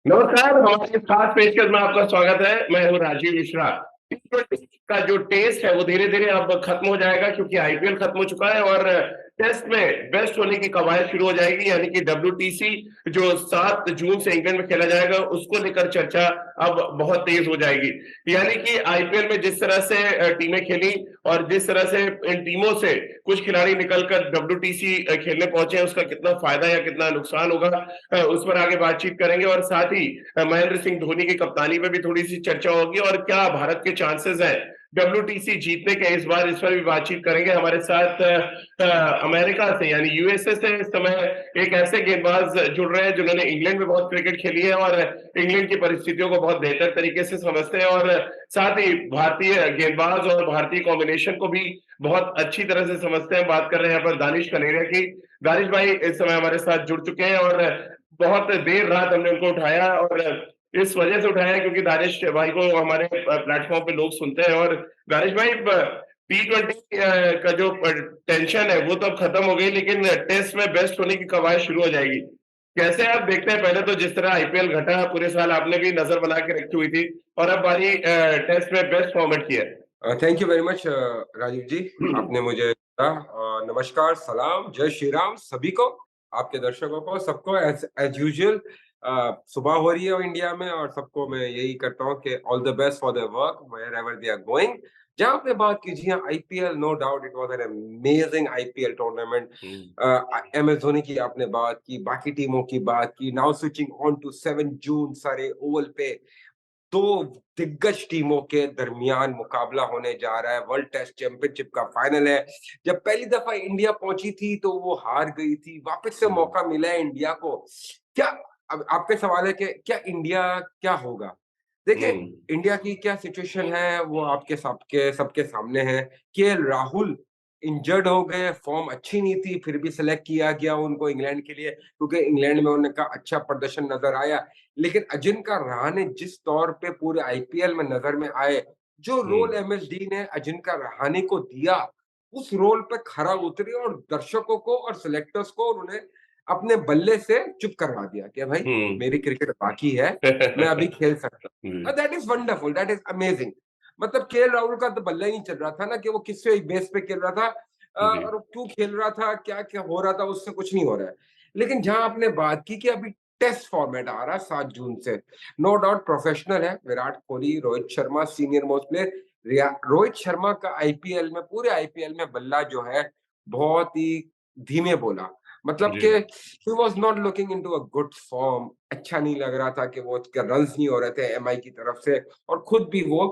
नमस्कार, हमारी खास पेशकश में आपका स्वागत है। मैं हूँ राजीव मिश्रा। टी20 का जो टेस्ट है वो धीरे धीरे अब खत्म हो जाएगा, क्योंकि आईपीएल खत्म हो चुका है और टेस्ट में बेस्ट होने की कवायद शुरू हो जाएगी। यानी कि डब्ल्यूटीसी जो 7 जून से इंग्लैंड में खेला जाएगा, उसको लेकर चर्चा अब बहुत तेज हो जाएगी। यानी कि आईपीएल में जिस तरह से टीमें खेली और जिस तरह से इन टीमों से कुछ खिलाड़ी निकलकर डब्ल्यूटीसी खेलने पहुंचे हैं, उसका कितना फायदा या कितना नुकसान होगा, उस पर आगे बातचीत करेंगे। और साथ ही महेंद्र सिंह धोनी की कप्तानी पे भी थोड़ी सी चर्चा होगी, और क्या भारत के चांसेस हैं डब्ल्यूटीसी जीतने के इस बार, इस पर भी बातचीत करेंगे। हमारे साथ अमेरिका से यानी यूएसए से इस समय एक ऐसे गेंदबाज जुड़ रहे हैं जिन्होंने इंग्लैंड में बहुत क्रिकेट खेली है और इंग्लैंड की परिस्थितियों को बहुत बेहतर तरीके से समझते हैं, और साथ ही भारतीय गेंदबाज और भारतीय कॉम्बिनेशन को भी बहुत अच्छी तरह से समझते हैं। बात कर रहे हैं यहाँ पर दानिश कनेरिया की। दानिश भाई इस समय हमारे साथ जुड़ चुके हैं, और बहुत देर रात हमने उनको उठाया, और इस वजह से उठाया क्योंकि दानिश भाई को हमारे प्लेटफॉर्म पे लोग सुनते हैं। और दानिश भाई, टी20 का जो टेंशन है वो तो अब खत्म हो गई, लेकिन टेस्ट में बेस्ट होने की कवायद शुरू हो जाएगी। कैसे आप देखते हैं? पहले तो जिस तरह आईपीएल घटा, पूरे साल आपने भी नजर बना के रखी हुई थी, और अब बारी टेस्ट में बेस्ट फॉर्मेट की है। Thank you very much Rajiv ji. आपने मुझे नमस्कार, सलाम, जय श्री राम सभी को, आपके दर्शकों को, सबको एज यूजुअल सुबह हो रही है इंडिया में, और सबको मैं यही करता हूँ कि all the best for their work wherever they are going. जहाँ आपने बात की, जी हाँ, IPL, no doubt it was an amazing IPL tournament. M S Dhoni की आपने बात की, बाकी टीमों की बात की। Now switching on to 7 June, सारे ओवल पे दो दिग्गज टीमों के दरमियान मुकाबला होने जा रहा है। वर्ल्ड टेस्ट चैंपियनशिप का फाइनल है। जब पहली दफा इंडिया पहुंची थी तो वो हार गई थी, वापस से मौका मिला है इंडिया को। क्या, अब आपके सवाल है कि क्या इंडिया क्या होगा? देखिए, इंडिया की क्या सिचुएशन है वो आपके सबके सबके सामने है। केएल राहुल इंजर्ड हो गए, फॉर्म अच्छी नहीं थी, फिर भी सिलेक्ट किया गया उनको इंग्लैंड के लिए, क्योंकि इंग्लैंड में उनका अच्छा प्रदर्शन नजर आया। लेकिन अजिंक्य रहाणे जिस तौर पे पूरे आईपीएल में नजर में आए, जो रोल एमएसडी ने अजिंक्य रहाणे को दिया, उस रोल पे खरा उतरे और दर्शकों को और सिलेक्टर्स को उन्होंने अपने बल्ले से चुप करवा दिया कि भाई मेरी क्रिकेट बाकी है, मैं अभी खेल सकता हूँ। That is wonderful, that is amazing. मतलब केएल राहुल का तो बल्ला ही नहीं चल रहा था ना, कि वो किससे बेस पे खेल रहा था, और क्यों खेल रहा था, क्या क्या हो रहा था, उससे कुछ नहीं हो रहा है। लेकिन जहां आपने बात की कि अभी टेस्ट फॉर्मेट आ रहा है 7 जून से, नो डाउट प्रोफेशनल है Virat Kohli, Rohit Sharma senior most player. Rohit Sharma का आईपीएल में, पूरे आईपीएल में बल्ला जो है बहुत ही धीमे बोला। मतलब कि he was not looking into a good form. अच्छा नहीं लग रहा था कि वो उसके रन्स नहीं हो रहे थे एमआई की तरफ से, और खुद भी वो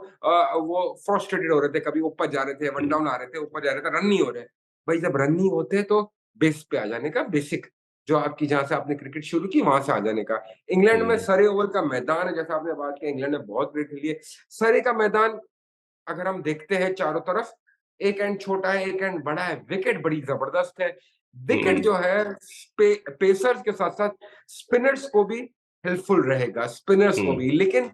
फ्रस्ट्रेटेड हो रहे थे। कभी ऊपर जा रहे थे, वन डाउन आ रहे थे, ऊपर जा रहे थे, रन नहीं हो रहे। भाई जब रन नहीं होते तो बेस पे आ जाने का, बेसिक जो आपकी, जहां से आपने क्रिकेट शुरू की वहां से आ जाने का। इंग्लैंड में सरे ओवल का मैदान है, जैसा आपने बात की, इंग्लैंड ने बहुत क्रिकेट खेली है। सरे का मैदान अगर हम देखते हैं चारों तरफ, एक एंड छोटा है, एक एंड बड़ा है, विकेट बड़ी जबरदस्त है। विकेट जो है पेसर्स के साथ साथ स्पिनर्स को भी हेल्पफुल रहेगा, स्पिनर्स को भी। लेकिन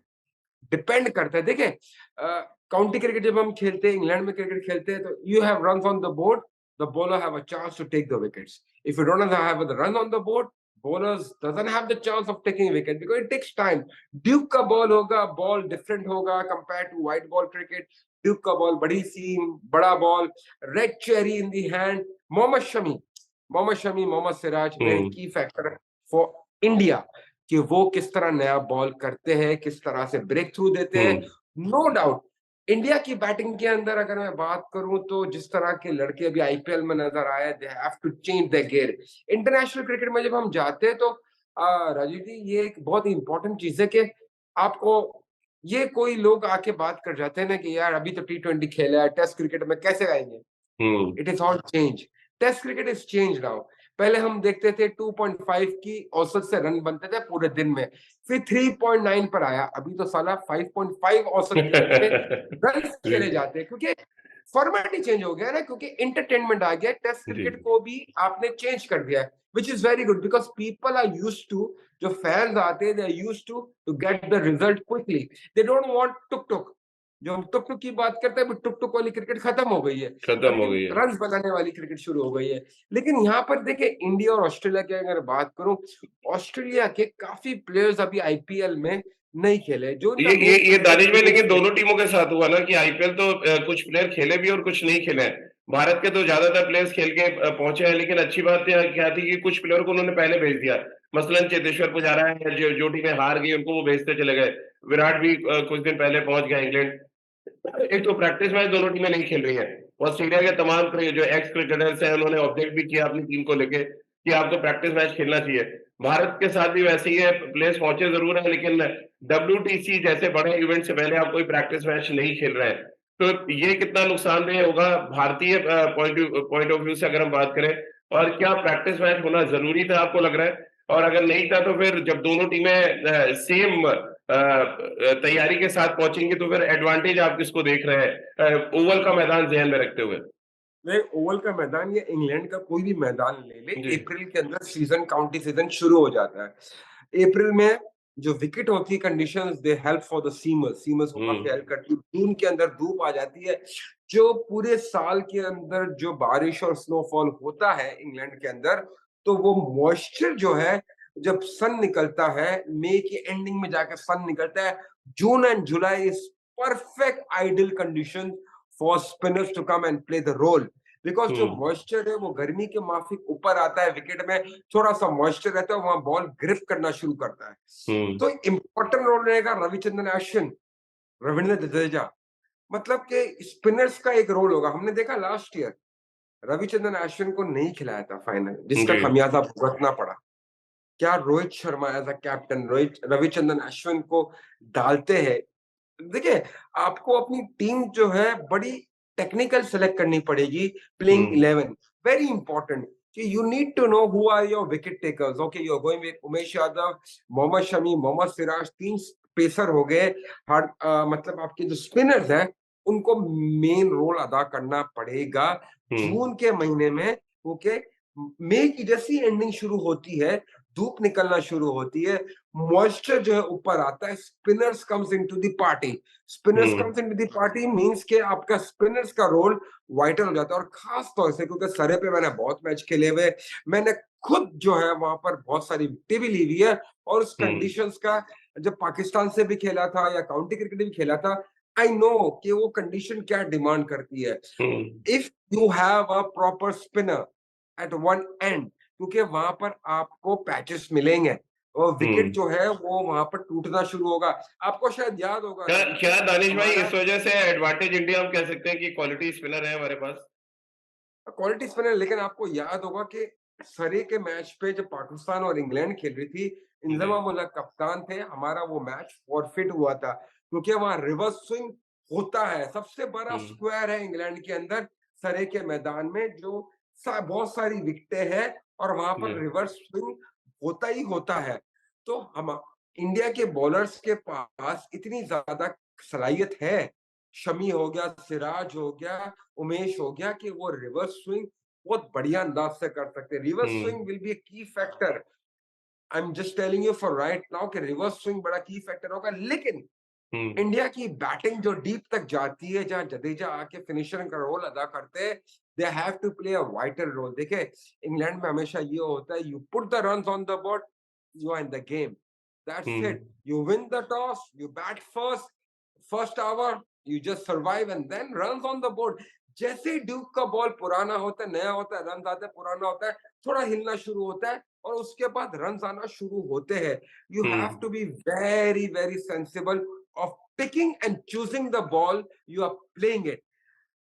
डिपेंड करता है, देखिए, काउंटी क्रिकेट जब हम खेलते हैं, इंग्लैंड में क्रिकेट खेलते हैं, तो you have runs on the board, the bowler have a chance to take the wickets. If you don't have the run on the board, bowlers doesn't have the chance of taking wicket because it takes time. Duke का ball होगा, ball different होगा compare to white ball cricket. Duke का ball बड़ी seam, बड़ा ball, red cherry in the hand. Mohammed Shami, Mohammed Siraj very key factor for India, कि वो किस तरह नया बॉल करते हैं, किस तरह से ब्रेक थ्रू देते हैं। नो डाउट इंडिया की बैटिंग के अंदर अगर मैं बात करूं तो जिस तरह के लड़के अभी आईपीएल में नजर आए, they have to change the gear. International cricket में जब हम जाते हैं तो राजीव जी, ये एक बहुत ही इंपॉर्टेंट चीज है कि आपको, ये कोई लोग आके बात कर जाते हैं ना कि यार अभी तो टी20 खेला है, टेस्ट क्रिकेट में कैसे आएंगे। It is all change. Test cricket is change now. पहले हम देखते थे 2.5 की औसत से रन बनते थे पूरे दिन में, फिर 3.9 पर आया, अभी तो साला 5.5 औसत पे रन खेले जाते हैं, क्योंकि फॉर्मेट ही चेंज हो गया ना, क्योंकि इंटरटेनमेंट आ गया। टेस्ट क्रिकेट को भी आपने चेंज कर दिया है, which is very good, because people are used to, जो फैंस आते हैं, they are used to get the result quickly. They don't want टुक टुक, जो हम टुक टुक की बात करते हैं, टुक टुक वाली क्रिकेट खत्म हो गई है। खत्म अभी हो गई है। रन्स बनाने वाली क्रिकेट शुरू हो गई है। लेकिन यहाँ पर देखिए, इंडिया और ऑस्ट्रेलिया की अगर बात करूं, ऑस्ट्रेलिया के काफी प्लेयर्स अभी आईपीएल में नहीं खेले, जो उनका ये मेन ये दानिश भाई, प्लेयर लेकिन दोनों टीमों के साथ हुआ ना कि आईपीएल तो कुछ प्लेयर खेले भी और कुछ नहीं खेले हैं। भारत के तो ज्यादातर प्लेयर्स खेल के पहुंचे हैं, लेकिन अच्छी बात क्या थी कि कुछ प्लेयर को उन्होंने पहले भेज दिया। मसलन चेतेश्वर पुजारा है, जो टीमें हार गई उनको वो भेजते चले गए। विराट भी कुछ दिन पहले पहुंच गया इंग्लैंड। एक तो प्रैक्टिस मैच दोनों टीमें नहीं खेल रही हैं। ऑस्ट्रेलिया के तमाम जो एक्स क्रिकेटर्स हैं उन्होंने ऑब्जेक्ट भी किया अपनी टीम को लेके कि आपको प्रैक्टिस मैच खेलना चाहिए। भारत के साथ भी वैसे ही है, प्लेयर्स पहुंचे जरूर है, लेकिन डब्ल्यूटीसी जैसे बड़े इवेंट से पहले आप कोई प्रैक्टिस मैच नहीं खेल रहे हैं। तो ये कितना नुकसानदेह होगा भारतीय पॉइंट ऑफ व्यू से अगर हम बात करें, और क्या प्रैक्टिस मैच होना जरूरी था आपको लग रहा है? और अगर नहीं था तो फिर जब दोनों टीमें सेम तैयारी के साथ पहुंचेंगी तो फिर एडवांटेज आप किसको देख रहे हैं, ओवल का मैदान ध्यान में रखते हुए? वे ओवल का मैदान या इंग्लैंड का कोई भी मैदान ले ले, जी। अप्रैल के अंदर सीजन, काउंटी सीजन शुरू हो जाता है। अप्रैल में जो विकेट होती है, conditions they help for the seamers, seamers को काफी हम्म। हेल्प करती है। जून के अंदर धूप आ जाती है, जो पूरे साल के अंदर जो बारिश और स्नोफॉल होता है इंग्लैंड के अंदर, तो वो मॉइस्चर जो है, जब सन निकलता है, मई के एंडिंग में जाकर सन निकलता है, June and July is perfect ideal condition for spinners to come and play the role. Because जो हम्म। मॉइस्चर है वो गर्मी के माफिक ऊपर आता है, विकेट में थोड़ा सा मॉइस्चर रहता है, वहां बॉल ग्रिप करना शुरू करता है। हम्म। तो इंपॉर्टेंट रोल रहेगा रविचंद्रन अश्विन, रविंद्र जडेजा, मतलब कि स्पिनर्स का एक रोल होगा। हमने देखा लास्ट ईयर रविचंद्रन अश्विन को नहीं खिलाया था फाइनल, जिसका जी। खमियाजा भुगतना पड़ा। क्या Rohit Sharma as a captain Rohit Ravichandran Ashwin को डालते हैं? देखिए, आपको अपनी टीम जो है बड़ी टेक्निकल सेलेक्ट करनी पड़ेगी। Playing hmm. 11 वेरी इंपॉर्टेंट, कि you need to know who are your wicket takers. Okay, you are going with Umesh Yadav, Mohammed Shami, Mohammed Siraj, तीन पेसर हो गए। मतलब आपके जो स्पिनर्स हैं, उनको मेन रोल अदा करना पड़ेगा हम्म। जून के महीने में। ओके, मई की जैसी एंडिंग शुरू होती है, धूप निकलना शुरू होती है, मॉइस्चर जो है ऊपर आता है, spinners comes into the party. Spinners hmm. Comes into the party means के आपका स्पिनर्स का रोल वाइटल हो जाता है। और खास तौर से क्योंकि सरे पे मैंने बहुत मैच खेले हुए, मैंने खुद जो है वहां पर बहुत सारी विकेटें भी ली हुई है। और उस हम्म। कंडीशंस का, जब पाकिस्तान से भी खेला था या काउंटी क्रिकेट भी खेला था, आई नो कि वो कंडीशन क्या डिमांड करती है। Hmm. If you have a proper spinner at one end, क्योंकि वहां पर आपको पैचेस मिलेंगे और विकेट हम्म। जो है वो वहां पर टूटना शुरू होगा। आपको शायद याद होगा क्या राजीव जी, क्या दानिश भाई, हमारा इस वजह से एडवांटेज इंडिया हम कह सकते हैं कि क्वालिटी स्पिनर है हमारे पास? Quality spinner. लेकिन आपको याद होगा कि सरे के मैच पे जब पाकिस्तान और इंग्लैंड खेल रही थी, जी। इंजमाम उल हक कप्तान थे, हमारा वो मैच फॉरफिट हुआ था, क्योंकि वहां रिवर्स स्विंग होता है। सबसे बड़ा हम्म। स्क्वायर है इंग्लैंड के अंदर, सरे के मैदान में, जो बहुत सारी विकेटें हैं, और वहां जी। पर रिवर्स स्विंग होता ही होता है। तो हम इंडिया के बॉलर्स के पास इतनी ज्यादा सलाहियत है, शमी हो गया, सिराज हो गया, उमेश हो गया, कि वो रिवर्स स्विंग बहुत बढ़िया अंदाज से कर सकते हैं। Reverse hmm. Swing will be a key factor. I am just telling you for right now कि रिवर्स स्विंग बड़ा की फैक्टर होगा। लेकिन हम्म। इंडिया की बैटिंग जो डीप तक जाती है, जहां जडेजा आके फिनिशर का रोल अदा करते हैं, they have to play a vital role. देखिए, इंग्लैंड में हमेशा ये होता है, you put the runs on the board, you are in the game, that's hmm. It. You win the toss, you bat first, first over, you just survive and then runs on the board. जैसे ही Duke का ball पुराना होता है, नया होता है, run आते हैं, पुराना होता है, थोड़ा हिलना शुरू होता है, और उसके बाद रन आना शुरू होते हैं। You have hmm. To be very very sensible of picking and choosing the ball you are playing it.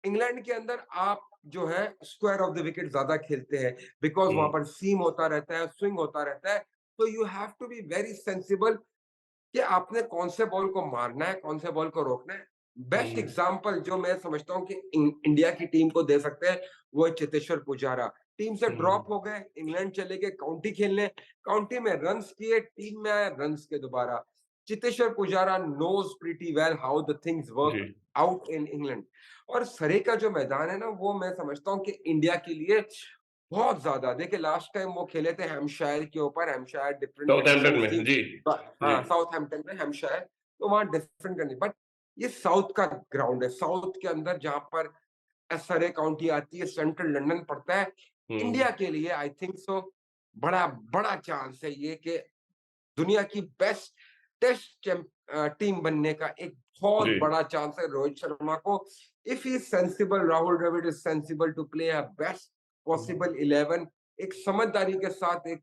England के अंदर आप जो है स्क्वायर ऑफ द विकेट ज्यादा खेलते हैं, बिकॉज वहां हम्म। पर सीम होता रहता है, स्विंग होता रहता है। तो you have to be very sensible कि आपने कौन से बॉल को मारना है, कौन से बॉल को रोकना है। बेस्ट हम्म। एग्जांपल जो मैं समझता हूँ कि इंडिया की टीम को दे सकते हैं, वो है चेतेश्वर पुजारा। टीम से हम्म। ड्रॉप हो गए, इंग्लैंड चले गए काउंटी खेलने, काउंटी में रन्स किए, टीम में आए, रन्स के दोबारा। Cheteshwar Pujara knows pretty well how the things जी। Work out in England. और सरे का जो मैदान है ना, वो मैं समझता हूँ कि इंडिया के लिए बहुत ज्यादा, देखिए लास्ट टाइम वो खेले थे हैम्पशायर के ऊपर, हैम्पशायर डिफरेंट साउथहैम्पटन कंडीशंस थी। में, जी। जी। हाँ, साउथहैम्पटन में, हैम्पशायर, तो वहां डिफरेंट कंडीशन, बट ये साउथ का ग्राउंड है, साउथ के अंदर जहां पर एसआरए काउंटी आती है, सेंट्रल लंदन पड़ता है। हम्म। इंडिया के लिए आई थिंक सो बड़ा बड़ा चांस है ये कि दुनिया की बेस्ट टेस्ट टीम बनने का एक जी। बहुत बड़ा चांस है रोहित शर्मा को। If he sensible, Rahul Dravid is sensible to play a best possible 11, एक समझदारी के साथ एक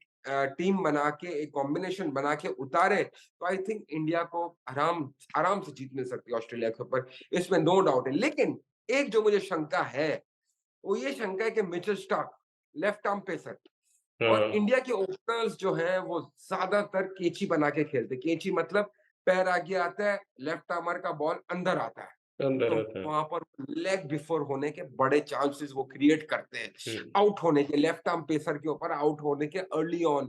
टीम बना के, एक कॉम्बिनेशन बना के उतारे, तो आई थिंक इंडिया को आराम आराम से जीत मिल सकती है ऑस्ट्रेलिया के ऊपर, इसमें नो डाउट है। लेकिन एक जो मुझे शंका है, वो ये शंका है कि Mitchell Starc left arm pacer और हाँ। इंडिया के ओपनर्स जो हैं वो ज्यादातर केची बना के खेलते। केची मतलब पैर आगे आता है, लेफ्ट आर्मर का बॉल अंदर आता है, अंदर तो आता है। वहां पर लेग बिफोर होने के बड़े चांसेस वो क्रिएट करते हैं, हम्म। आउट होने के, लेफ्ट आर्म पेसर के ऊपर आउट होने के early on.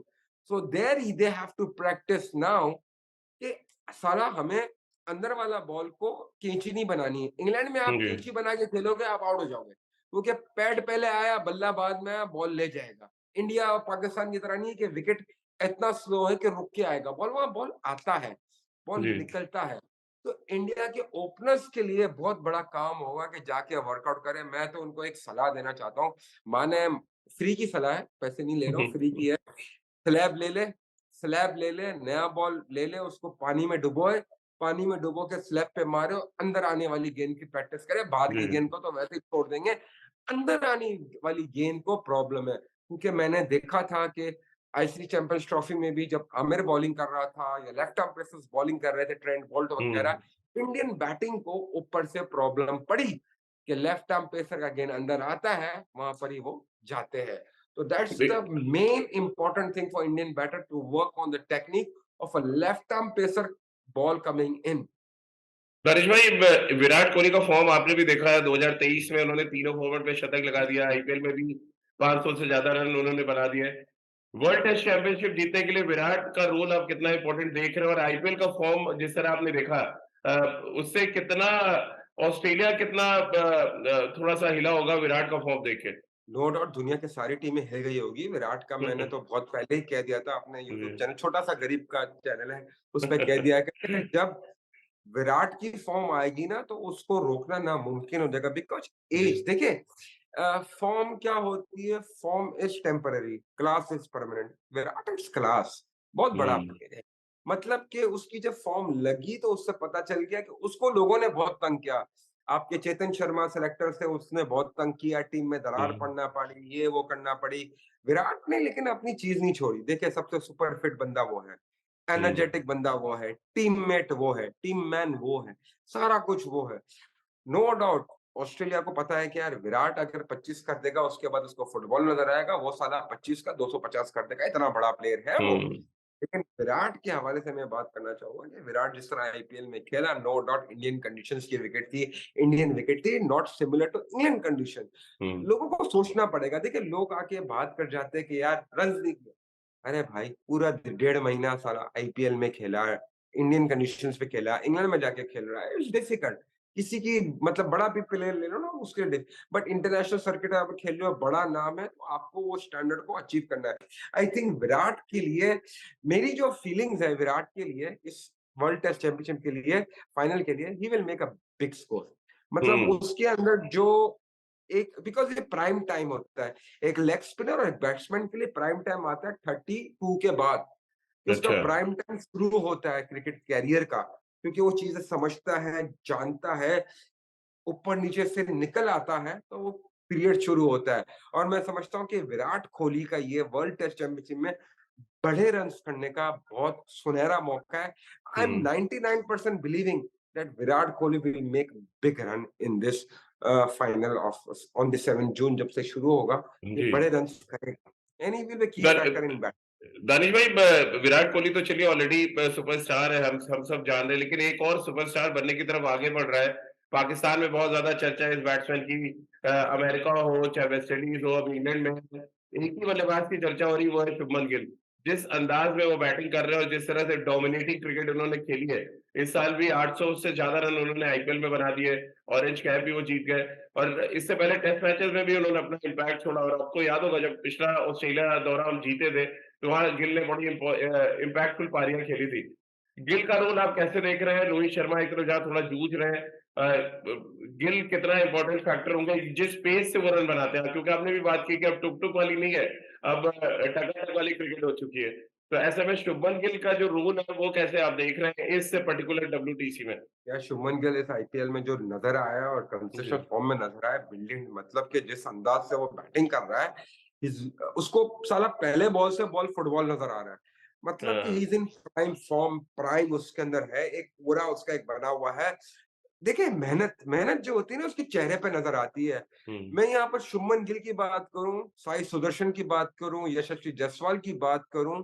So there he they have to practice now कि साला हमें अंदर वाला बॉल को कैंची नहीं बनानी है। इंग्लैंड में आप जी। कैंची बना के खेलोगे, आप आउट हो जाओगे, क्योंकि पैड पहले आया, बल्ला बाद में आया, बॉल ले जाएगा। इंडिया और पाकिस्तान की तरह नहीं है कि विकेट इतना स्लो है कि रुक के आएगा बॉल, वहां बॉल आता है, बॉल जी। निकलता है। तो इंडिया के ओपनर्स के लिए बहुत बड़ा काम होगा कि जाके वर्कआउट करें। मैं तो उनको एक सलाह देना चाहता हूँ, माने फ्री की सलाह है, पैसे नहीं ले रहा हूँ, फ्री की है। स्लैब ले ले, स्लैब ले ले, नया बॉल ले ले, उसको पानी में डुबोए, पानी में डुबो के स्लैब पे मारे और अंदर आने वाली गेंद की प्रैक्टिस करे। बाहर जी। की गेंद को तो वैसे ही छोड़ देंगे, अंदर आने वाली गेंद को प्रॉब्लम है। क्योंकि मैंने देखा था कि आईसीसी चैंपियंस ट्रॉफी में भी जब आमिर बॉलिंग कर रहा था या लेफ्ट आर्म पेसर्स बॉलिंग कर रहे थे, ट्रेंट बोल्ट वगैरह, हम्म। इंडियन बैटिंग को ऊपर से प्रॉब्लम पड़ी कि लेफ्ट आर्म पेसर का गेंद अंदर आता है, वहां पर ही वो जाते हैं। So that's the देख main important thing for Indian batter, to work on the technique of a left arm pacer ball coming in. Naresh भाई, विराट कोहली का फॉर्म आपने भी देखा है। 2023 में उन्होंने तीनों फॉर्मेट पे शतक लगा दिया, आईपीएल में भी 500 से ज्यादा रन उन्होंने बना दिए। वर्ल्ड टेस्ट चैंपियनशिप जीतने के लिए विराट का रोल आप कितना इंपॉर्टेंट देख रहे हैं, और आईपीएल का फॉर्म जिस तरह आपने देखा, उससे कितना ऑस्ट्रेलिया कितना थोड़ा सा हिला होगा विराट का फॉर्म देख के। नो डाउट दुनिया की सारी टीमें हिल गई होगी। विराट का मैंने तो बहुत पहले ही कह दिया था, अपने यूट्यूब जी। चैनल, छोटा सा गरीब का चैनल है, उसमें कह दिया कि जब विराट की फॉर्म आएगी ना तो उसको रोकना नामुमकिन हो जाएगा। बिकॉज जी। एज देखिए, फॉर्म क्या होती है, form is temporary, class is permanent. Virat is class, बहुत बड़ा हम्म। प्लेयर है। मतलब कि उसकी जब फॉर्म लगी तो उससे पता चल गया कि उसको लोगों ने बहुत तंग किया। आपके चेतन शर्मा सेलेक्टर से उसने बहुत तंग किया, टीम में दरार हम्म। पड़ना पड़ी, ये वो करना पड़ी। विराट ने लेकिन अपनी चीज नहीं छोड़ी। देखिए, सबसे सुपर फिट बंदा वो है, हम्म। एनर्जेटिक बंदा वो है, टीममेट वो है, टीम मैन वो है, सारा कुछ वो है। नो डाउट ऑस्ट्रेलिया को पता है कि यार विराट अगर 25 कर देगा, उसके बाद उसको फुटबॉल नजर आएगा, वो साला 25 का 250 कर देगा, इतना बड़ा प्लेयर है वो। हम्म। लेकिन विराट के हवाले से मैं बात करना चाहूंगा कि विराट जिस तरह आईपीएल में खेला, नो डाउट इंडियन कंडीशंस की विकेट थी, इंडियन विकेट थी, not similar to Indian condition. Hmm. लोगों को सोचना पड़ेगा। देखिए, लोग आके बात कर जाते हैं कि यार रन नहीं किया। अरे भाई, पूरा 1.5 महीना साला आईपीएल में खेला, इंडियन कंडीशंस पे खेला, इंग्लैंड में जाके खेल रहा है, इट्स डिफिकल्ट। किसी की मतलब बड़ा भी प्लेयर ले लो ना, उसके लिए, बट इंटरनेशनल सर्किट आप खेल रहे हो, बड़ा नाम है, तो आपको वो स्टैंडर्ड को अचीव करना है। आई थिंक विराट के लिए, मेरी जो फीलिंग्स है विराट के लिए इस वर्ल्ड टेस्ट चैंपियनशिप के लिए, फाइनल के लिए, he will make a big score. मतलब हम्म। उसके अंदर जो एक, बिकॉज ये प्राइम टाइम होता है, एक लेग स्पिनर और एक बैट्समैन के लिए प्राइम टाइम आता है 32 के बाद, कि उसका अच्छा। प्राइम टाइम शुरू होता है क्रिकेट कैरियर का, क्योंकि वो चीजें समझता है, जानता है, ऊपर नीचे से निकल आता है, तो वो पीरियड शुरू होता है। और मैं समझता हूँ कि विराट कोहली का ये वर्ल्ड टेस्ट चैंपियनशिप में बड़े रन करने का बहुत सुनहरा मौका है। I am hmm. 99% believing that Virat Kohli will make big run in this final of on the 7 जून, जब से शुरू होगा, ये जी। बड़े रन करेगा, एंड ही विल बी की दान- फैक्टर इन बैट। दानिश भाई, विराट कोहली तो चलिए ऑलरेडी सुपरस्टार है, हम सब जान रहे हैं, लेकिन एक और सुपरस्टार बनने की तरफ आगे बढ़ रहा है। पाकिस्तान में बहुत ज्यादा चर्चा है इस बैट्समैन की। अमेरिका हो चाहे वेस्ट इंडीज हो, अब इंग्लैंड में एक ही बल्लेबाज की चर्चा हो रही है, वो है शुभमन गिल। जिस अंदाज में वो बैटिंग कर रहे हैं और जिस तरह से डोमिनेटिंग क्रिकेट उन्होंने खेली है, इस साल भी 800 से ज्यादा रन उन्होंने आईपीएल में बना दिए, ऑरेंज कैप भी वो जीत गए, और इससे पहले टेस्ट मैचेस में भी उन्होंने अपना इम्पैक्ट छोड़ा। और आपको याद होगा जब पिछला ऑस्ट्रेलिया दौरा हम जीते थे, तो वहां गिल ने बड़ी इम्पैक्टफुल पारियां खेली थी। गिल का रोल आप कैसे देख रहे हैं? रोहित शर्मा एक तरफ जहाँ थोड़ा जूझ रहे हैं, गिल कितना इंपॉर्टेंट फैक्टर होंगे जिस पेस से वो रन बनाते हैं? क्योंकि आपने भी बात की कि अब टुक-टुक वाली नहीं है, अब टका-टक वाली क्रिकेट हो चुकी है। तो ऐसे में शुभमन गिल का जो रोल है वो कैसे आप देख रहे हैं इस पर्टिकुलर डब्ल्यूटीसी में? यार शुभमन गिल इस आईपीएल में जो नज़र आया और जी। कंसिस्टेंट फॉर्म में नज़र आया, ब्रिलियंट, मतलब कि जिस अंदाज़ से वो बैटिंग कर रहा है, इज़ उसको साला पहले बॉल से बॉल फुटबॉल नज़र आ रहा है। मतलब कि ही हाँ। Is in prime form, prime उसके अंदर है, एक पूरा उसका एक बना हुआ है। देखिए मेहनत मेहनत जो होती है ना उसके चेहरे पे नज़र आती है। हुँ, मैं यहाँ पर शुभमन गिल की बात करूँ, साई सुदर्शन की बात करूँ, यशस्वी जायसवाल की बात करूँ,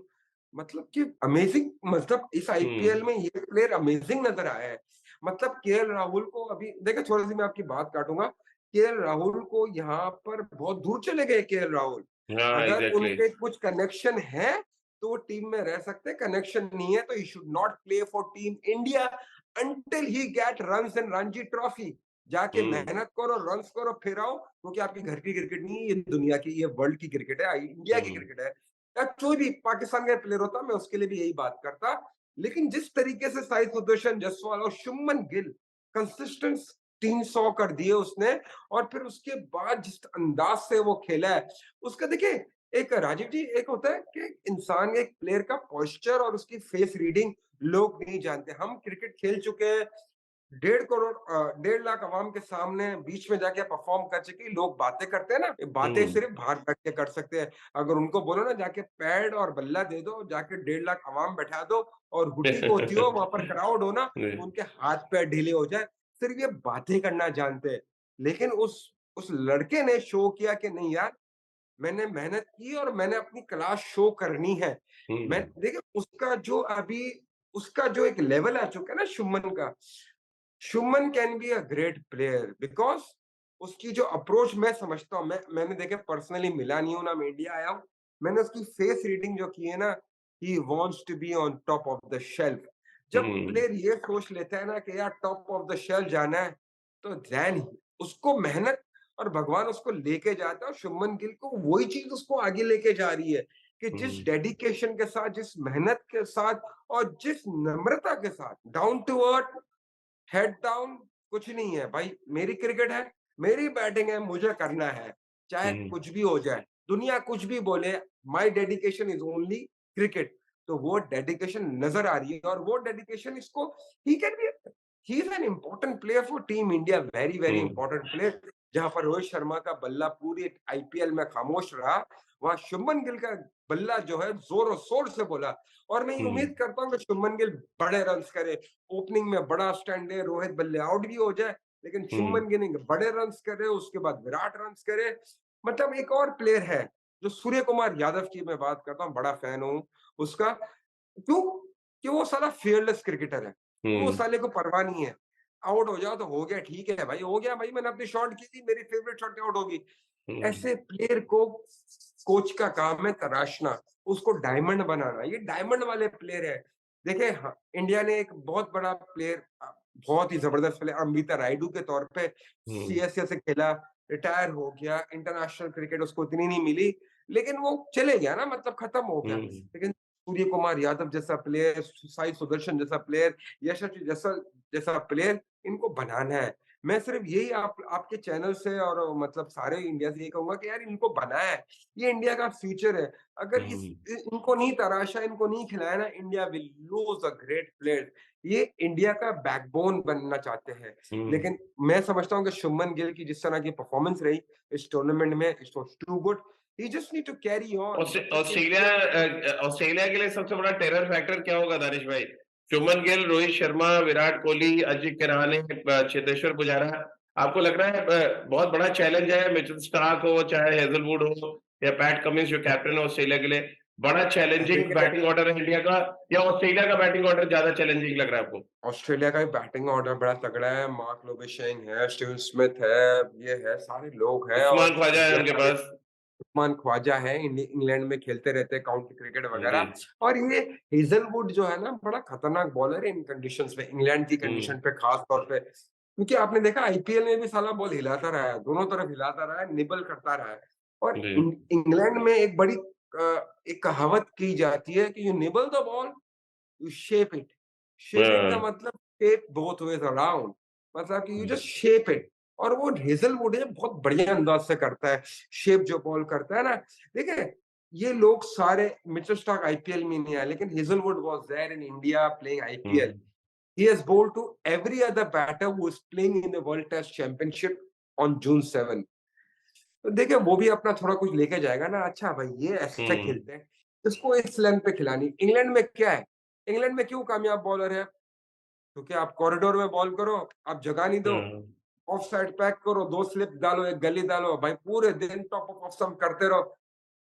मतलब कि अमेजिंग, मतलब इस आईपीएल हुँ, में ये प्लेयर अमेजिंग नज़र आया है। मतलब केएल राहुल को अभी देखिए, थोड़ी-सी मैं आपकी बात काटूँगा। केएल राहुल को यहाँ पर बहुत दूर चले गए केएल राहुल। हाँ, अगर एग्ज़ैक्टली। उनके कुछ कनेक्शन है, तो वो टीम में रह सकते हैं, कनेक्शन नहीं है तो he should not play for team India until he get runs in Ranji trophy. जाके हुँ, मेहनत करो, रन्स करो, फिर आओ, क्योंकि आपकी घर की क्रिकेट नहीं है, ये दुनिया की, ये वर्ल्ड की क्रिकेट है, इंडिया की हुँ, क्रिकेट है। या कोई भी पाकिस्तान का प्लेयर होता, मैं उसके लिए भी यही बात करता। लेकिन जिस तरीके से साई सुदर्शन जायसवाल और शुभमन गिल कंसिस्टेंट 300 कर दिए उसने, और फिर उसके बाद जिस अंदाज से वो खेला है, उसका देखिए, एक राजीव जी, एक होता है कि इंसान, एक प्लेयर का पोस्चर और उसकी फेस रीडिंग लोग नहीं जानते। हम क्रिकेट खेल चुके हैं, 1.5 लाख अवाम के सामने बीच में जाके परफॉर्म कर चुके, लोग बातें करते हैं ना, ये बातें हुँ। सिर्फ बाहर बैठ के कर सकते हैं। अगर उनको बोलो ना जाके पैड और बल्ला दे दो, जाके 1.5 लाख अवाम बैठा दो और हुड्डी को होती हो, वहां पर क्राउड हो ना, जी। तो उनके हाथ पैर ढीले हो जाए, सिर्फ ये बातें करना जानते हैं। लेकिन उस लड़के ने शो किया कि नहीं यार, मैंने मेहनत की और मैंने अपनी क्लास शो करनी है। मैं हुँ, देखिए उसका जो एक लेवल आ चुका है ना शुभमन का, Shubman can be a great player because उसकी जो अप्रोच मैं समझता हूँ, मैंने देखिए पर्सनली मिला नहीं हूँ, ना मैं इंडिया आया हूँ। मैंने उसकी फेस रीडिंग जो की है ना, he wants to be on top of the shelf. जब हुँ, प्लेयर ये सोच लेता है ना कि यार टॉप ऑफ द शेल्फ जाना है, तो देन उसको मेहनत और भगवान उसको लेके जाता है, और शुभमन गिल को वही चीज़ उसको आगे लेके जा रही है कि जिस हुँ, डेडिकेशन के साथ, जिस मेहनत के साथ और जिस नम्रता के साथ, down to earth, head down, कुछ नहीं है भाई, मेरी क्रिकेट है, मेरी बैटिंग है, मुझे करना है, चाहे हुँ, कुछ भी हो जाए, दुनिया कुछ भी बोले, my dedication is only cricket. तो वो डेडिकेशन नजर आ रही है, और वो डेडिकेशन इसको, he can be, he is an important player for team India, very very hmm, important player. जहां पर रोहित शर्मा का बल्ला पूरी आईपीएल में खामोश रहा, वहां शुभमन गिल का बल्ला जो है जोर शोर से बोला। और मैं ये हुँ, उम्मीद करता हूँ कि शुभमन गिल बड़े रन करे, ओपनिंग में बड़ा स्टैंड है, रोहित बल्ले आउट भी हो जाए, लेकिन हुँ, शुभमन गिल बड़े रन्स करे, उसके बाद विराट रन्स करे। मतलब एक और प्लेयर है जो सूर्य कुमार यादव की मैं बात करता हूँ, बड़ा फैन हूँ उसका। क्यों? कि वो साला फियरलेस क्रिकेटर है। वो हुँ, साले को परवाह नहीं है। आउट हो जाओ तो हो गया, ठीक है भाई, हो गया भाई, मैंने अपनी शॉट की थी, मेरी फेवरेट शॉट आउट होगी। हुँ, ऐसे प्लेयर को कोच का काम है तराशना, उसको डायमंड बनाना। ये डायमंड वाले प्लेयर है। देखिए इंडिया ने एक बहुत बड़ा प्लेयर, बहुत ही जबरदस्त प्लेयर अमृता रायडू के तौर पे हुँ, सीएसके से खेला, रिटायर हो गया, इंटरनेशनल क्रिकेट उसको इतनी नहीं मिली, लेकिन वो चले गया ना, मतलब खत्म हो गया। हुँ। लेकिन सूर्य कुमार यादव जैसा प्लेयर, साई सुदर्शन जैसा प्लेयर, यशस्वी जैसा जैसा प्लेयर, इनको बनाना है। मैं सिर्फ यही आपके चैनल से और मतलब सारे इंडिया से यही कहूँगा कि यार इनको बनाया है, ये इंडिया का फ्यूचर है। अगर हुँ, इनको नहीं तराशा, इनको नहीं खिलाया ना, India will lose a great player. ये इंडिया का बैकबोन बनना चाहते हैं। हुँ। लेकिन मैं समझता हूँ कि शुभमन गिल की जिस तरह की परफॉर्मेंस रही इस टूर्नामेंट में, it was too good. He just need to carry on, मतलब कि ऑस्ट्रेलिया के लिए सबसे बड़ा टेरर फैक्टर क्या होगा दानिश भाई? शुभमन गिल, रोहित शर्मा, विराट कोहली, अजिंक्य रहाणे, चेतेश्वर पुजारा। आपको लग रहा है बहुत बड़ा चैलेंज है मिचेल स्टार्क हो, चाहे हेजलवुड हो या पैट कमिंस जो कैप्टन है ऑस्ट्रेलिया के लिए, बड़ा चैलेंजिंग देखिए बैटिंग ऑर्डर है इंडिया का, या ऑस्ट्रेलिया का बैटिंग ऑर्डर ज्यादा चैलेंजिंग लग रहा है आपको? ऑस्ट्रेलिया का भी बैटिंग ऑर्डर बड़ा तगड़ा है, मार्क लोबेशेंग है, स्टीवन स्मिथ है, ये है, सारे लोग हैं, और उस्मान ख्वाजा है इंडिया उनके का भी पास। उस्मान ख्वाजा है, इंग्लैंड में खेलते रहते हैं काउंटी क्रिकेट जी। वगैरह। और ये हेजलवुड जो है ना, बड़ा खतरनाक बॉलर है इन कंडीशंस में, इंग्लैंड की हम्म। कंडीशन पे खास तौर पे, क्योंकि आपने देखा आईपीएल में भी साला बॉल हिलाता रहा है, दोनों तरफ हिलाता रहा है, निबल करता रहा है। और जी। इंग्लैंड में एक बड़ी एक कहावत की जाती है कि you nibble the ball, U shape it. Shaping का मतलब शेप बोथ वेज अराउंड, मतलब कि यू जस्ट शेप इट। और वो हेजलवुड है बहुत बढ़िया अंदाज से करता है शेप जो बॉल करता है ना। देखिए ये लोग सारे मिचेल स्टार्क आईपीएल में नहीं आए, लेकिन Hazlewood was there in India playing IPL. He has bowled to every other batter who is playing in the World Test Championship on June 7। तो देखिए वो भी अपना थोड़ा कुछ लेके जाएगा ना, अच्छा भाई ये ऐसे खेलते हैं, इसको इस लेंथ पे खिलानी। इंग्लैंड में क्या है, इंग्लैंड में क्यों कामयाब बॉलर है? क्योंकि आप कॉरिडोर में बॉल करो, आप जगह नहीं दो, ऑफ साइड पैक करो, 2 स्लिप डालो, 1 गली डालो, भाई पूरे दिन टॉप ऑफ स्टंप करते रहो।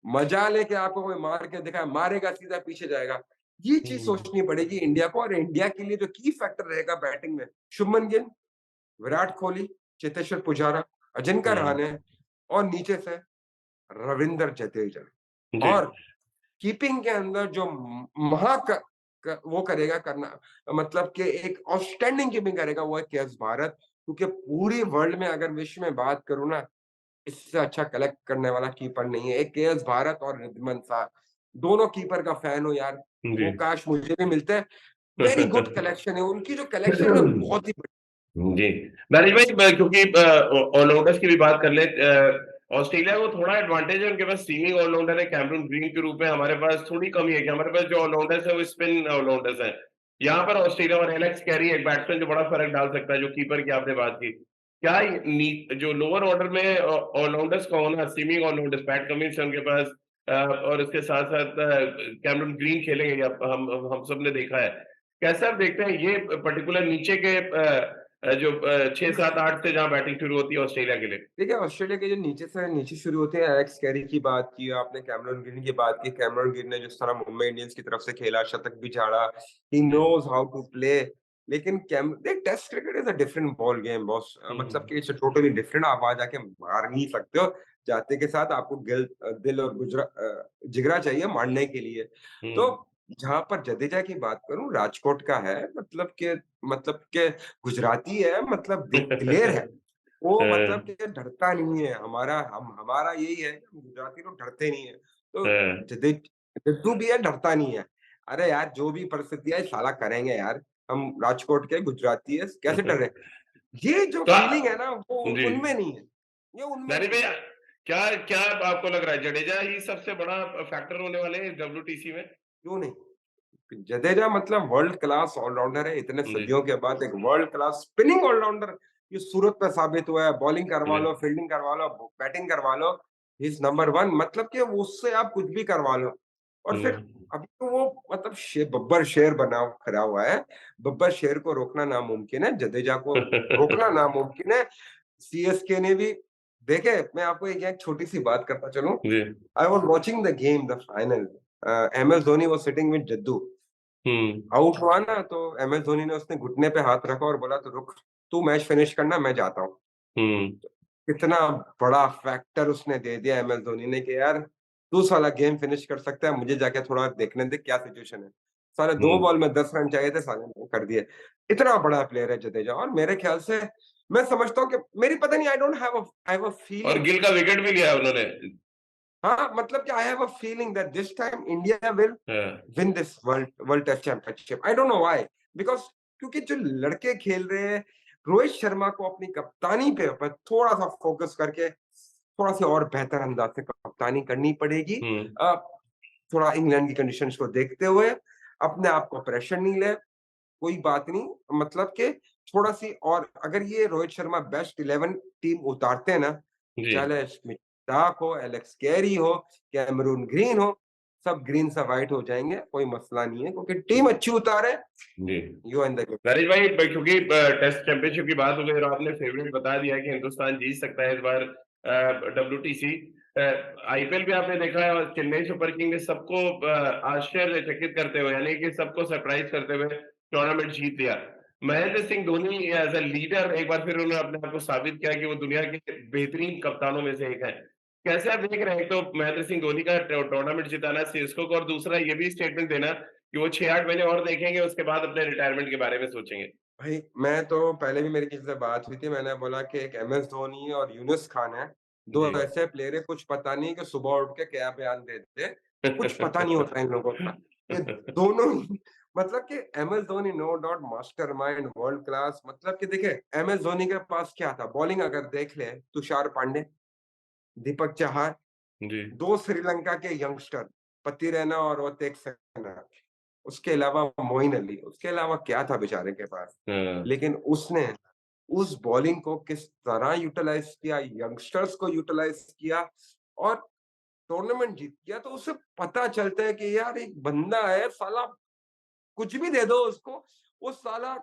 मजा लेके आपको कोई मार के दिखाए, मारेगा सीधा पीछे जाएगा। ये चीज़ सोचनी पड़ेगी इंडिया को। और इंडिया के लिए जो की फैक्टर रहेगा बैटिंग में, शुभमन गिल, विराट कोहली, चेतेश्वर पुजारा, अजिंक्य रहाणे और नीचे से रविंद्र जडेजा। जी। और कीपिंग के अंदर जो महा वो करेगा करना, मतलब कि एक आउटस्टैंडिंग कीपिंग करेगा, वो है केएस भारत। क्योंकि पूरी वर्ल्ड में अगर विश्व में बात करूं ना, इससे अच्छा कलेक्ट करने वाला कीपर नहीं है। एक केएस भारत और रिद्धमान शाह, दोनों कीपर का फैन हो यार, जी। वो काश मुझे भी मिलते। वेरी गुड कलेक्शन है उनकी, जो कलेक्शन है ना बहुत ही जी। मैनेज भाई, क्योंकि ऑलराउंडर्स की भी बात कर ले, ऑस्ट्रेलिया को थोड़ा एडवांटेज है, उनके पास सीमिंग ऑलराउंडर है कैमरून ग्रीन के रूप में। हमारे पास थोड़ी कमी है कि हमारे पास जो ऑलराउंडर्स है वो स्पिन ऑलराउंडर्स हैं। यहाँ पर ऑस्ट्रेलिया और एलेक्स कैरी एक बैट्समैन जो बड़ा फर्क डाल सकता है, जो कीपर की आपने बात की। क्या जो लोअर ऑर्डर में ऑलराउंडर्स का होना, सीमिंग ऑलराउंडर्स, पैट कमिंस है उनके पास, और उसके साथ साथ कैमरून ग्रीन खेलेंगे, हम सब ने देखा है। कैसे आप देखते हैं ये पर्टिकुलर नीचे के जो 6, 7, 8 से जहां बैटिंग शुरू होती है ऑस्ट्रेलिया के लिए? देखिए, ऑस्ट्रेलिया के जो नीचे से नीचे शुरू होते हैं, एलेक्स कैरी की बात की आपने, कैमरन ग्रीन की बात की। कैमरन ग्रीन ने जिस तरह मुंबई इंडियंस की तरफ से खेला, शतक भी झाड़ा, he knows how to play. लेकिन देख test cricket is a different ball game boss, मतलब कि इट्स टोटली डिफरेंट। आप वहाँ जाके मार नहीं सकते हो। जाते के साथ आपको दिल और जिगरा चाहिए मारने के लिए। तो हम्म। जहाँ पर जडेजा की बात करूँ, राजकोट का है, मतलब के गुजराती है, मतलब दिलेर है। वो मतलब कि डरता नहीं है। हमारा यही है कि हम गुजराती लोग डरते नहीं है। तो जदे जद्दू भी है, डरता नहीं है। अरे यार जो भी परिस्थिति है साला करेंगे यार। हम राजकोट के गुजराती है, कैसे डर रहे? ये जो तो फीलिंग है ना वो जी, उनमें नहीं है। ये उनमें मैंने नहीं है। भैया, क्या क्या आपको लग रहा है जडेजा ही सबसे बड़ा फैक्टर होने वाले हैं डब्ल्यूटीसी में? क्यों नहीं? जडेजा मतलब वर्ल्ड क्लास ऑलराउंडर है, इतने जी। सदियों के बाद एक वर्ल्ड क्लास स्पिनिंग ऑलराउंडर। ये सूरत पे साबित हुआ है। बॉलिंग करवा जी। लो, फील्डिंग करवा लो, बैटिंग करवा लो, ही इज नंबर वन। मतलब कि उससे आप कुछ भी करवा लो। और फिर हम्म। अभी तो वो मतलब बब्बर शेर बना खड़ा हुआ है। बब्बर शेर को रोकना नामुमकिन है, जडेजा को रोकना नामुमकिन है। सीएसके ने भी देखे, मैं आपको एक छोटी सी बात करता चलूं। जी। I was watching the game, the final. MS Dhoni was sitting with Jaddu. Hmm. Out हुआ ना तो एमएस धोनी ने उसने घुटने पे हाथ रखा और बोला, "तू रुक, तू मैच फिनिश करना, मैं जाता हूँ।" हम्म। कितना बड़ा फैक्टर उसने दे दिया एमएस धोनी ने कि यार तू साला गेम फिनिश कर सकता है, मुझे जाके थोड़ा देखने दे क्या सिचुएशन है। साले 2 हम्म। बॉल में 10 रन चाहिए थे, साले ने कर दिए। इतना बड़ा प्लेयर है जडेजा। और मेरे ख्याल से मैं समझता हूँ कि मेरी पता नहीं, आई हैव अ और फीलिंग। गिल का विकेट भी लिया उन्होंने। हाँ, मतलब कि I have a feeling that this time India will हाँ। Win this World Test Championship. I don't know why, because क्योंकि जो लड़के खेल रहे हैं, रोहित शर्मा को अपनी कप्तानी पे थोड़ा-सा फोकस करके थोड़ा-सा और बेहतर अंदाज से कप्तानी करनी पड़ेगी। हम्म। अ, थोड़ा इंग्लैंड की कंडीशंस को देखते हुए अपने आप को प्रेशर नहीं ले, कोई बात नहीं। मतलब कि थोड़ा-सी और अगर ये रोहित शर्मा बेस्ट 11 टीम उतारते हैं ना, जी। चाहे स्मिथ डार्क हो, एलेक्स कैरी हो, कैमरून ग्रीन हो, सब ग्रीन से व्हाइट हो जाएँगे, कोई मसला नहीं है क्योंकि टीम अच्छी उतारे, जी। You are in the game. Naresh भाई, क्योंकि टेस्ट चैंपियनशिप की बात हो गई और आपने फेवरेट बता दिया कि हिंदुस्तान जीत सकता है इस बार डब्ल्यूटीसी। आईपीएल भी आपने देखा है और चेन्नई सुपर किंग ने सबको आश्चर्यचकित करते हुए, यानी कि सबको सरप्राइज करते हुए टूर्नामेंट जीत लिया। Mahendra Singh Dhoni as a leader एक बार फिर उन्होंने अपने आप को साबित किया कि वो दुनिया के बेहतरीन कप्तानों में से एक है। कैसे आप देख रहे हैं? तो महेंद्र सिंह धोनी का टूर्नामेंट जिताना सीएसको को, और दूसरा ये भी स्टेटमेंट देना कि वो 6-8 महीने और देखेंगे, उसके बाद अपने रिटायरमेंट के बारे में सोचेंगे। भाई मैं तो पहले भी मेरी किसी से बात हुई थी, मैंने बोला कि एक एमएस धोनी और यूनुस खान है, 2 जी। ऐसे प्लेयर है कुछ पता नहीं कि सुबह उठ के क्या बयान देते, कुछ पता नहीं होता इन लोगों का। ये दोनों ही मतलब कि MS Dhoni no doubt mastermind world class, मतलब कि देखिए एमएस धोनी के पास क्या था, बॉलिंग अगर देख ले, तुषार पांडे, दीपक चाहर, जी। 2 श्रीलंका के यंगस्टर, पति रैना और वो तेक उसके अलावा मोइन अली, उसके अलावा क्या था बेचारे के पास। हाँ। लेकिन उसने उस बॉलिंग को किस तरह यूटिलाइज किया, यंगस्टर्स को यूटिलाइज किया और टूर्नामेंट जीत गया। तो उससे पता चलता है कि यार एक बंदा है साला, कुछ भी दे दो उसको, वो साला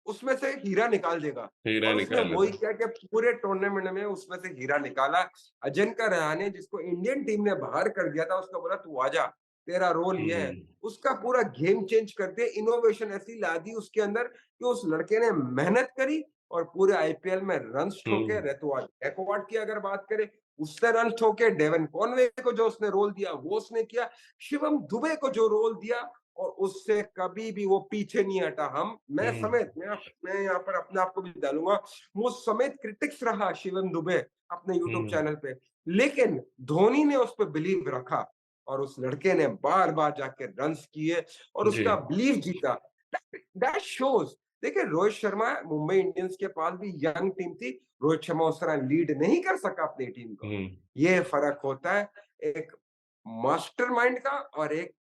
उसमें से हीरा निकाल देगा। हीरा और उसने निकाल वही लेता। किया कि पूरे टूर्नामेंट में उसमें से हीरा निकाला। अजिंक्य रहाणे जिसको इंडियन टीम ने बाहर कर दिया था, उसको बोला तू आजा, तेरा रोल ये है। हम्म। उसका पूरा गेम चेंज कर दिया, इनोवेशन ऐसी ला दी उसके अंदर कि उस लड़के ने मेहनत करी और पूरे आईपीएल में रन्स ठोके। हम्म। ऋतुराज गायकवाड़ की अगर बात करें, उसने रन ठोके। डेवन कॉनवे को जो उसने रोल दिया वो उसने किया। शिवम दुबे को जो रोल दिया, और उससे कभी भी वो पीछे नहीं हटा। मैं हम्म। समेत, मैं यहाँ पर अपने आप को भी डालूंगा, वो समेत क्रिटिक्स रहा शिवम दुबे अपने यूट्यूब हम्म। चैनल पे, लेकिन धोनी ने उस पर बिलीव रखा और उस लड़के ने बार बार जाके रन्स किए और जी। उसका बिलीव जीता। That shows. देखिए रोहित शर्मा, मुंबई इंडियंस के पास भी यंग टीम थी, रोहित शर्मा उस तरह लीड नहीं कर सका अपनी टीम को। हम्म। ये फर्क होता है एक मास्टरमाइंड का और एक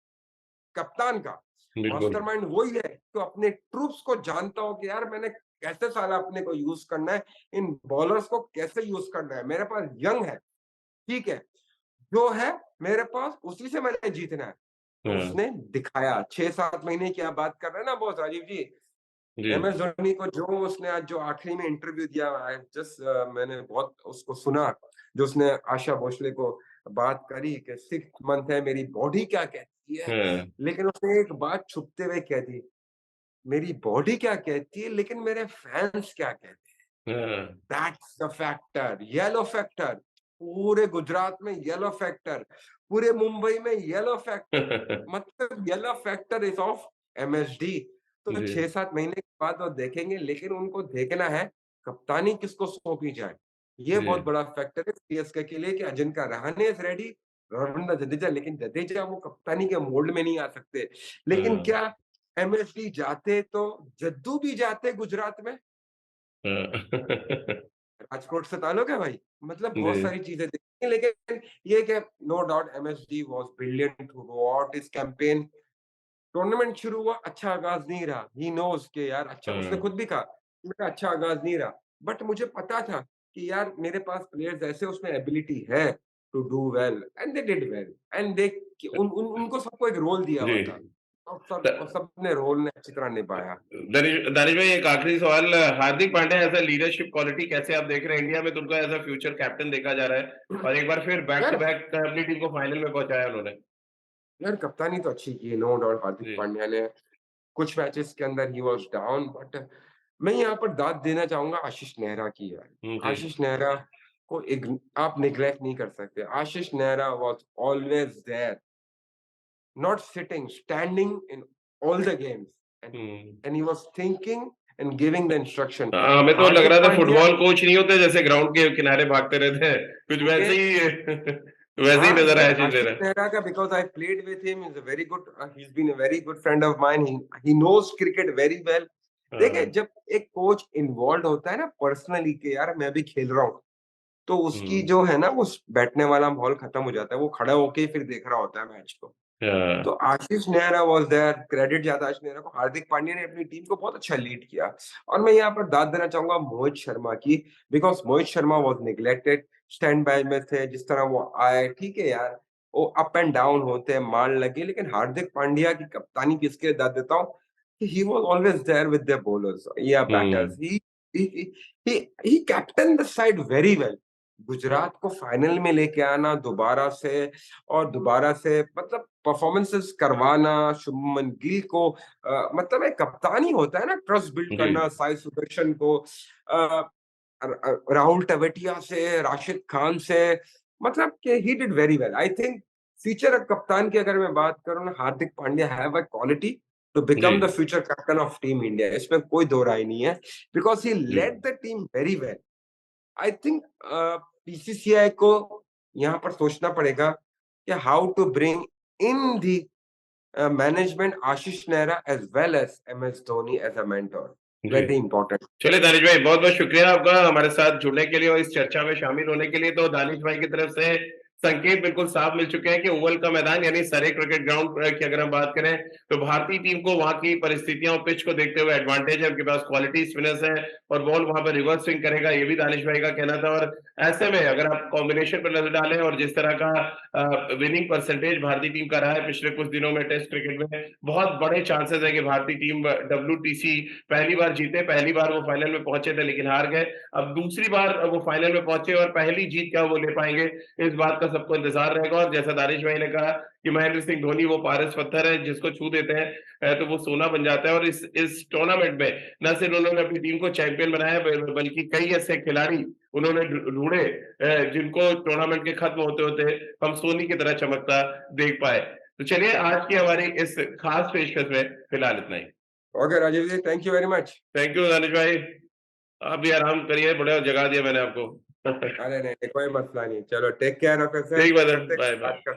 कप्तान का। बिल्कुल। मास्टरमाइंड वही है तो अपने ट्रूप्स को जानता हो कि यार मैंने कैसे साला अपने को यूज करना है, इन बॉलर्स को कैसे यूज करना है। मेरे पास यंग है, ठीक है, जो है मेरे पास उसी से मैंने जीतना है। तो हाँ। उसने दिखाया 6-7 महीने की आप बात कर रहे हैं ना बॉस राजीव जी। जी। एम एस धोनी को जो उसने आज जो आखिरी में इंटरव्यू दिया, जस्ट मैंने बहुत उसको सुना, जो उसने आशा भोसले को बात करी कि 6 मंथ है, मेरी बॉडी क्या कहती है। हाँ। लेकिन उसने एक बात छुपते हुए कह दी, मेरी बॉडी क्या कहती है लेकिन मेरे फैंस क्या कहते हैं। हाँ। That's the factor, yellow factor. पूरे गुजरात में येलो फैक्टर, पूरे मुंबई में येलो फैक्टर, मतलब yellow factor is of MSD. तो जी। 6-7 महीने के बाद वो देखेंगे, लेकिन उनको देखना है कप्तानी किसको सौंपी जाए। ये जी। बहुत बड़ा फैक्टर है सीएसके के लिए कि अजिंक्य रहाणे इज रेडी, रविंद्र जडेजा, लेकिन जडेजा वो कप्तानी के मोल्ड में नहीं आ सकते। लेकिन हाँ। क्या एमएसडी जाते तो जद्दू भी जाते गुजरात में? हाँ। राजकोट से ताल्लुक है भाई, मतलब बहुत जी। सारी चीजें देखी। लेकिन ये कि no doubt MSD was brilliant throughout his campaign. Tournament शुरू हुआ, अच्छा आगाज नहीं रहा, ही नोज के यार, अच्छा उसने हाँ। खुद भी कहा, मेरा अच्छा आगाज नहीं रहा, बट मुझे पता था कि यार मेरे पास प्लेयर्स ऐसे उसमें एबिलिटी है to do well, and they did well, and they उनको सबको एक रोल दिया जी। हुआ था और सबने रोल ने अच्छी तरह निभाया। दानिश भाई, एक आखिरी सवाल। Hardik Pandya as a leadership quality कैसे आप देख रहे हैं? इंडिया में तुमको एज अ फ्यूचर कैप्टन देखा जा रहा है और एक बार फिर बैक टू यार बैक अपनी टीम को फाइनल में पहुंचाया उन्होंने। यार कप्तानी तो अच्छी की है, नो डाउट हार्दिक जी। पांड्या ने। कुछ मैचेस के अंदर ही वाज डाउन, बट मैं यहाँ पर दाद देना चाहूंगा आशीष नेहरा की यार। जी। आशीष नेहरा को आप निग्लेक्ट नहीं कर सकते। Ashish Nehra was always there, not sitting, standing in all the games, and hmm. And he was thinking and giving the instruction. हमें तो लग हार्दिक रहा था पांड्या, फुटबॉल कोच नहीं होते, जैसे ग्राउंड के किनारे भागते रहते हैं, कुछ ये वैसे ही वैसे ही नजर आया चीज दे आशीष रहा नेहरा का, because I played with him, is a very good, he is been a very good friend of mine, he knows cricket very well. है। देखिए हाँ। जब एक कोच इन्वॉल्व्ड होता है ना पर्सनली कि यार मैं भी खेल रहा हूँ, तो उसकी हम्म। जो है ना वो बैठने वाला माहौल खत्म हो जाता है, वो खड़ा होके ही फिर देख रहा होता है मैच को। तो हाँ। आशीष नेहरा वाज़ देयर, क्रेडिट जाता है आशीष नेहरा को। हार्दिक पांड्या ने अपनी टीम को बहुत अच्छा लीड किया। और मैं यहाँ पर दाद देना चाहूँगा मोहित शर्मा की, because Mohit Sharma was neglected, stand by में थे, जिस तरह वो आए, ठीक है यार, वो अप एंड डाउन होते हैं, मार लगी, लेकिन हार्दिक पांड्या की कप्तानी किसके लिए दाद देता हूँ, कि he was always there with the bowlers या batters. Hmm. He he he captained the side very well. Gujarat को फाइनल में लेके आना दोबारा से, और दोबारा से मतलब परफॉर्मेंसेस करवाना, शुभमन गिल को मतलब एक कप्तानी होता है ना, ट्रस्ट बिल्ड जी। करना, साई सुदर्शन को, राहुल टवेटिया से, राशिद खान से, मतलब कि he did very well. I think future कप्तान की अगर मैं बात करूं ना, Hardik Pandya have a quality to जी। Become the future captain of Team India, इसमें कोई दो राय नहीं है, बिकॉज ही जी। Led the team very well. I think BCCI को यहाँ पर सोचना पड़ेगा कि how to bring in the management Ashish Nehra as well as MS Dhoni as a mentor. जी। Very important. चलिए दानिश भाई, बहुत-बहुत शुक्रिया आपका हमारे साथ जुड़ने के लिए और इस चर्चा में शामिल होने के लिए। तो दानिश भाई की तरफ से संकेत बिल्कुल साफ मिल चुके हैं कि ओवल का मैदान यानी सरे क्रिकेट ग्राउंड की अगर हम बात करें तो भारतीय टीम को वहां की परिस्थितियां और पिच को देखते हुए एडवांटेज है, उनके पास क्वालिटी स्पिनर्स है और बॉल वहां पर रिवर्स स्विंग करेगा, ये भी दानिश भाई का कहना था। और ऐसे में अगर आप कॉम्बिनेशन पर नजर डालें और जिस तरह का विनिंग परसेंटेज भारतीय टीम का रहा है पिछले कुछ दिनों में टेस्ट क्रिकेट में, बहुत बड़े चांसेस है कि भारतीय टीम WTC पहली बार जीते। पहली बार वो फाइनल में पहुंचे थे लेकिन हार गए, अब दूसरी बार वो फाइनल में पहुंचे और पहली जीत क्या वो ले पाएंगे, इस बात का सबको इंतजार रहेगा। और जैसा दानिश भाई ने कहा कि महेंद्र सिंह धोनी वो पारस पत्थर है, जिसको छू देते हैं तो वो सोना बन जाता है। और इस टूर्नामेंट में न सिर्फ उन्होंने अपनी टीम को चैंपियन बनाया बल्कि कई ऐसे खिलाड़ी उन्होंने ढूंढे जिनको टूर्नामेंट के खत्म होते होते हम सोनी की तरह चमकता देख पाए। तो चलिए आज की हमारी इस खास पेशकश में फिलहाल इतना ही। Okay, Rajiv ji, thank you very much. Thank you Danish भाई, आप भी आराम करिए, बड़ा जगा दिया मैंने आपको। अरे नहीं, कोई मसला नहीं। चलो टेक केयर ऑफ योरसेल्फ। ठीक ब्रदर, बाय बाय।